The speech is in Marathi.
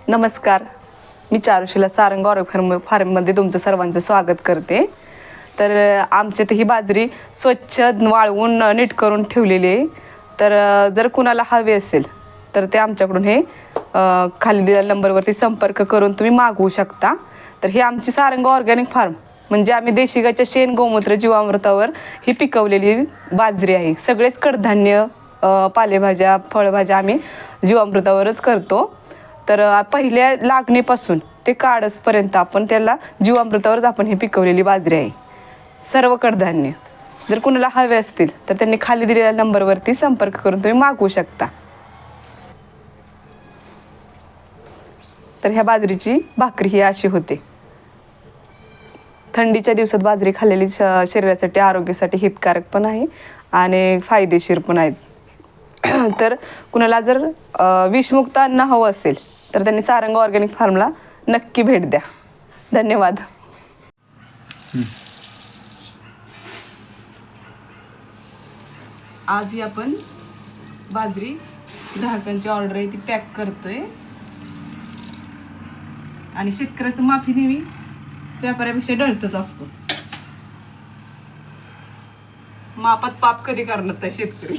नमस्कार, मी चारुशीला सारंग ऑर्गॅनिक फार्ममध्ये तुमचं सर्वांचं स्वागत करते. तर आमच्या ही बाजरी स्वच्छ वाळवून नीट करून ठेवलेली आहे. तर जर कुणाला हवी असेल तर ते आमच्याकडून हे खाली दिलेल्या नंबरवरती संपर्क करून तुम्ही मागवू शकता. तर ही आमची सारंग ऑर्गॅनिक फार्म म्हणजे आम्ही देशी गाईच्या शेण गोमूत्र जीवामृतावर ही पिकवलेली बाजरी आहे. सगळेच कडधान्य पालेभाज्या फळभाज्या आम्ही जीवामृतावरच करतो. तर पहिल्या लागणीपासून ते काढसपर्यंत आपण त्याला जीवामृतावरच आपण ही पिकवलेली बाजरी आहे. सर्व कडधान्य जर कुणाला हवे असतील तर त्यांनी खाली दिलेल्या नंबरवरती संपर्क करून तुम्ही मागवू शकता. तर ह्या बाजरीची भाकरी ही अशी होते. थंडीच्या दिवसात बाजरी खाल्लेली शरीरासाठी आरोग्यासाठी हितकारक पण आहे आणि फायदेशीर पण आहेत. तर कुणाला जर विषमुक्त अन्न हवं असेल तर त्यांनी सारंग ऑर्गॅनिक फार्मला नक्की भेट द्या. धन्यवाद. आज ही आपण बाजरी 10 टनची ऑर्डर आहे ती पॅक करतोय. आणि शेतकऱ्याचं माफी नेहमी व्यापाऱ्यापेक्षा डळतच असतो. मापात पाप कधी करणार नाही शेतकरी.